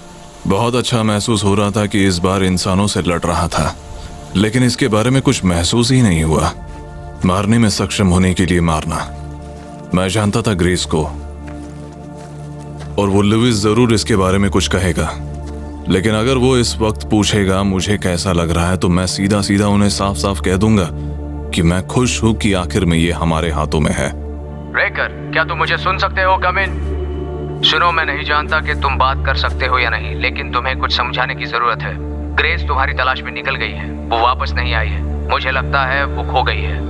बहुत अच्छा महसूस हो रहा था कि इस बार इंसानों से लड़ रहा था, लेकिन इसके बारे में कुछ महसूस ही नहीं हुआ। मारने में सक्षम होने के लिए मारना। मैं जानता था ग्रेस को, और वो लुइस जरूर इसके बारे में कुछ कहेगा, लेकिन अगर वो इस वक्त पूछेगा मुझे कैसा लग रहा है, तो मैं सीधा सीधा उन्हें साफ साफ कह दूंगा कि मैं खुश हूं कि आखिर में ये हमारे हाथों में है। रेकर, क्या तुम मुझे सुन सकते हो? कम इन। सुनो, मैं नहीं जानता कि तुम बात कर सकते हो या नहीं, लेकिन तुम्हें कुछ समझाने की जरूरत है। ग्रेस तुम्हारी तलाश में निकल गई है, वो वापस नहीं आई है। मुझे लगता है वो खो गई है।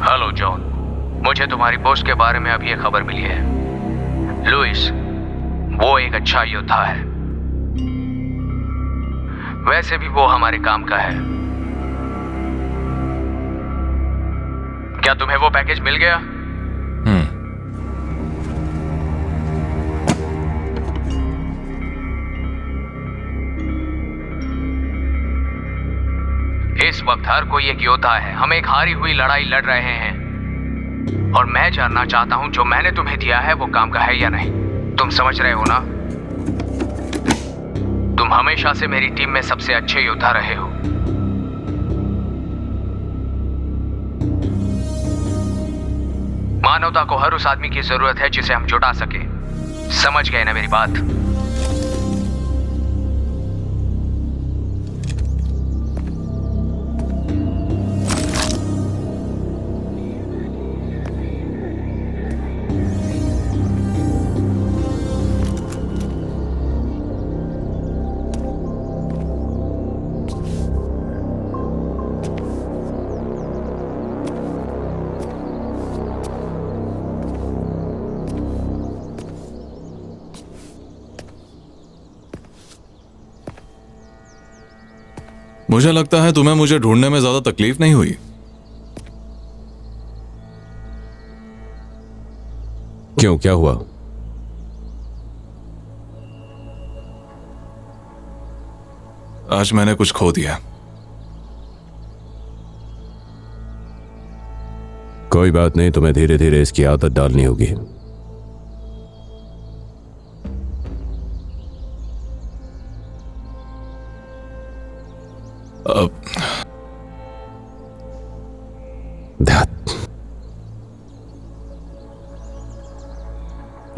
हेलो जॉन, मुझे तुम्हारी पोस्ट के बारे में अभी एक खबर मिली है। लुइस, वो एक अच्छा योद्धा है। वैसे भी वो हमारे काम का है। क्या तुम्हें वो पैकेज मिल गया? इस वक्त हर कोई एक योद्धा है। हम एक हारी हुई लड़ाई लड़ रहे हैं, और मैं जानना चाहता हूं जो मैंने तुम्हें दिया है वो काम का है या नहीं। तुम समझ रहे हो ना? तुम हमेशा से मेरी टीम में सबसे अच्छे योद्धा रहे हो। मानवता को हर उस आदमी की जरूरत है जिसे हम जुटा सके। समझ गए ना मेरी बात? मुझे लगता है तुम्हें मुझे ढूंढने में ज्यादा तकलीफ नहीं हुई। क्यों, क्या हुआ? आज मैंने कुछ खो दिया। कोई बात नहीं, तुम्हें धीरे धीरे इसकी आदत डालनी होगी।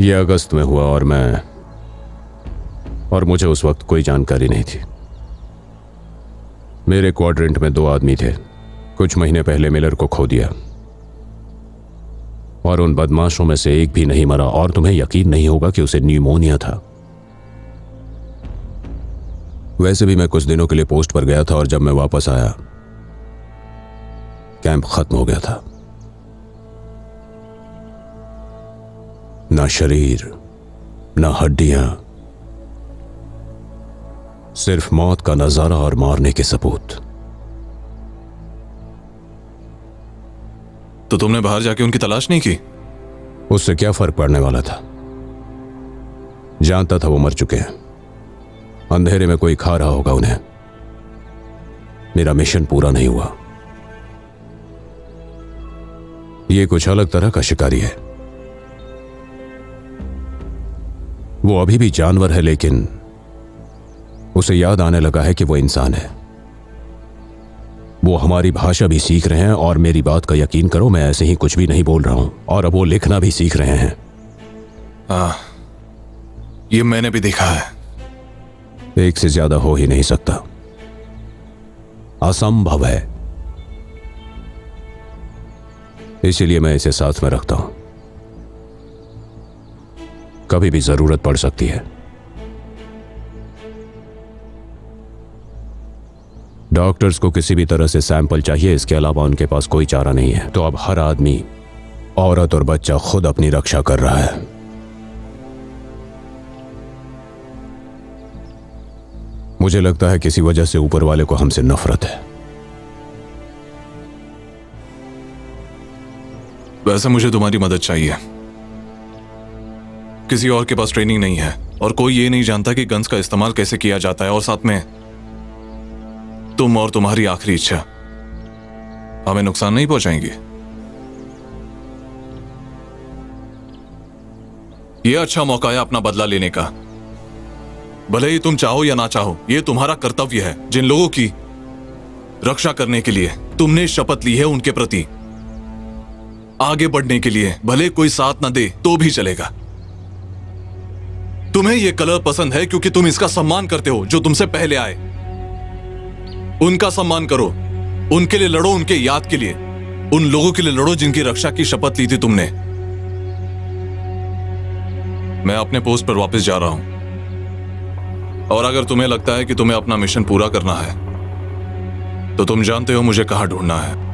ये अगस्त में हुआ और मुझे उस वक्त कोई जानकारी नहीं थी। मेरे क्वाड्रेंट में 2 आदमी थे। कुछ महीने पहले मिलर को खो दिया, और उन बदमाशों में से एक भी नहीं मरा, और तुम्हें यकीन नहीं होगा कि उसे न्यूमोनिया था। वैसे भी मैं कुछ दिनों के लिए पोस्ट पर गया था, और जब मैं वापस आया कैंप खत्म हो गया था। ना शरीर, ना हड्डियां, सिर्फ मौत का नजारा और मारने के सबूत। तो तुमने बाहर जाके उनकी तलाश नहीं की? उससे क्या फर्क पड़ने वाला था? जानता था वो मर चुके हैं। अंधेरे में कोई खा रहा होगा उन्हें। मेरा मिशन पूरा नहीं हुआ। ये कुछ अलग तरह का शिकारी है। वो अभी भी जानवर है, लेकिन उसे याद आने लगा है कि वो इंसान है। वो हमारी भाषा भी सीख रहे हैं, और मेरी बात का यकीन करो, मैं ऐसे ही कुछ भी नहीं बोल रहा हूं। और अब वो लिखना भी सीख रहे हैं। हाँ, ये मैंने भी देखा है। एक से ज्यादा हो ही नहीं सकता, असंभव है। इसीलिए मैं इसे साथ में रखता हूं। कभी भी जरूरत पड़ सकती है। डॉक्टर्स को किसी भी तरह से सैंपल चाहिए, इसके अलावा उनके पास कोई चारा नहीं है। तो अब हर आदमी, औरत और बच्चा खुद अपनी रक्षा कर रहा है। मुझे लगता है किसी वजह से ऊपर वाले को हमसे नफरत है। वैसे मुझे तुम्हारी मदद चाहिए। किसी और के पास ट्रेनिंग नहीं है, और कोई ये नहीं जानता कि गन्स का इस्तेमाल कैसे किया जाता है। और साथ में तुम और तुम्हारी आखिरी इच्छा हमें नुकसान नहीं पहुंचाएंगी। यह अच्छा मौका है अपना बदला लेने का। भले ही तुम चाहो या ना चाहो, यह तुम्हारा कर्तव्य है। जिन लोगों की रक्षा करने के लिए तुमने शपथ ली है, उनके प्रति आगे बढ़ने के लिए भले कोई साथ न दे तो भी चलेगा। तुम्हें यह कलर पसंद है क्योंकि तुम इसका सम्मान करते हो जो तुमसे पहले आए। उनका सम्मान करो, उनके लिए लड़ो, उनके याद के लिए, उन लोगों के लिए लड़ो जिनकी रक्षा की शपथ ली थी तुमने। मैं अपने पोस्ट पर वापस जा रहा हूं, और अगर तुम्हें लगता है कि तुम्हें अपना मिशन पूरा करना है तो तुम जानते हो मुझे कहां ढूंढना है।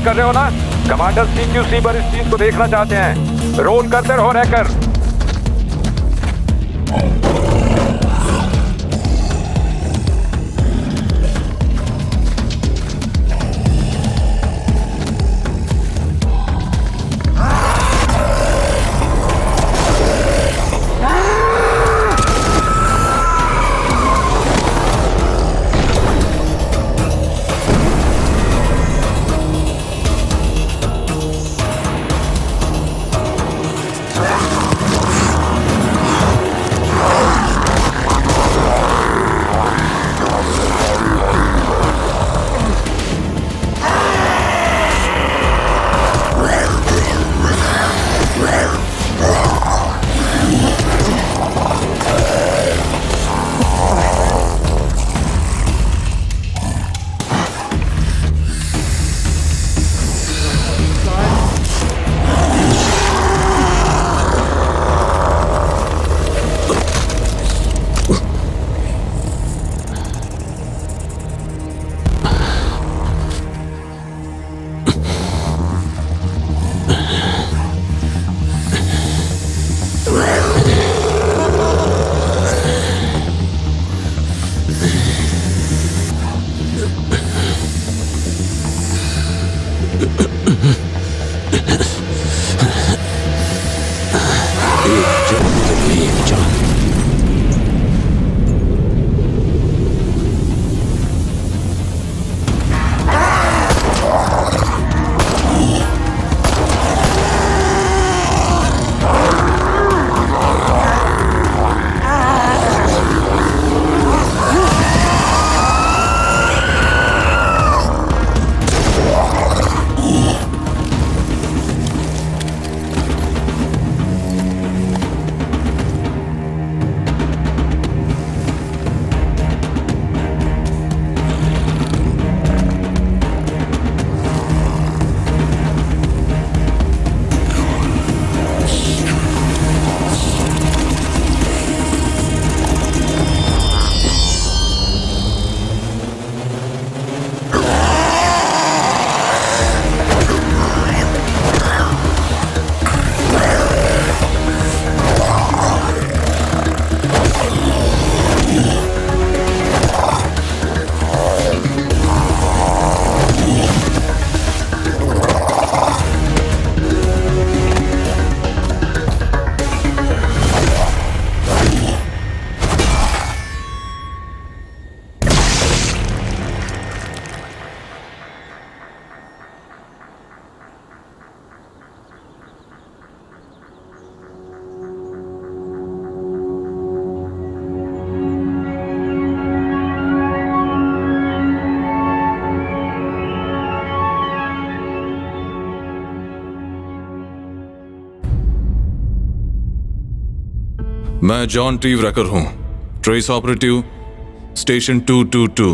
कर रहे हो ना? कमांडर CQC पर इस चीज को देखना चाहते हैं। रोल करते रहो रैकर। मैं जॉन टी रैकर हूं, ट्रेस ऑपरेटिव स्टेशन 222।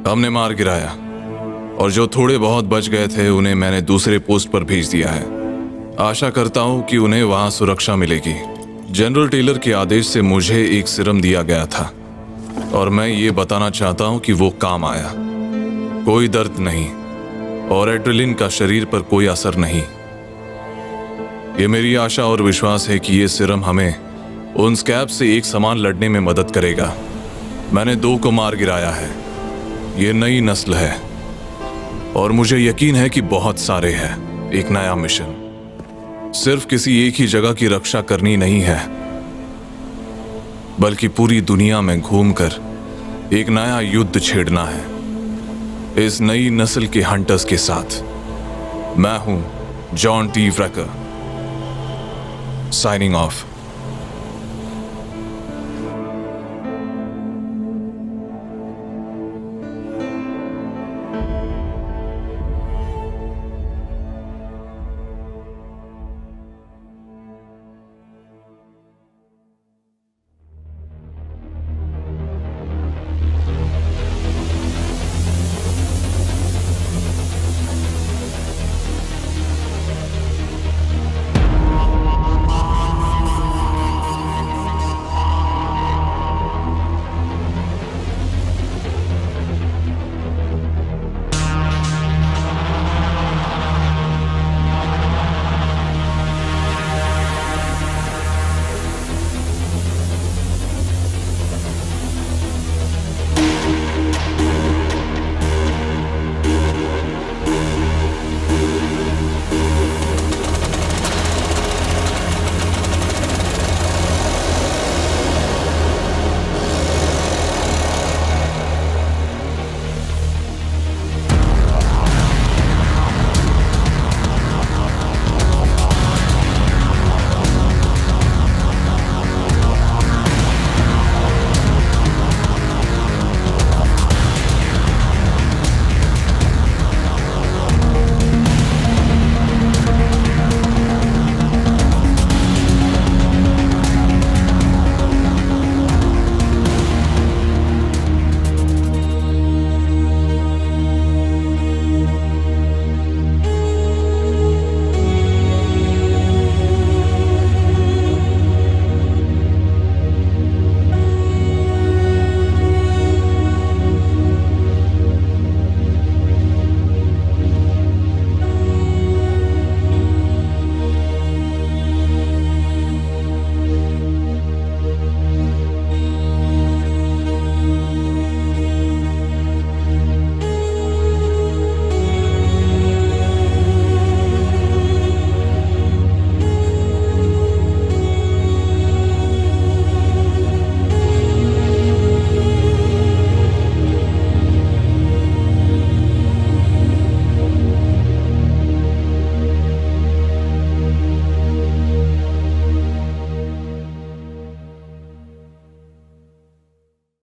हमने मार गिराया और जो थोड़े बहुत बच गए थे उन्हें मैंने दूसरे पोस्ट पर भेज दिया है। आशा करता हूं कि उन्हें वहां सुरक्षा मिलेगी। जनरल टेलर के आदेश से मुझे एक सिरम दिया गया था और मैं ये बताना चाहता हूं कि वो काम आया। कोई दर्द नहीं और एड्रेलिन का शरीर पर कोई असर नहीं। ये मेरी आशा और विश्वास है कि ये सिरम हमें उन स्कैब से एक समान लड़ने में मदद करेगा। मैंने 2 को मार गिराया है। ये नई नस्ल है और मुझे यकीन है कि बहुत सारे हैं। एक नया मिशन सिर्फ किसी एक ही जगह की रक्षा करनी नहीं है, बल्कि पूरी दुनिया में घूमकर एक नया युद्ध छेड़ना है इस नई नस्ल के हंटर्स के साथ। मैं हूं जॉन टी रैकर, signing off.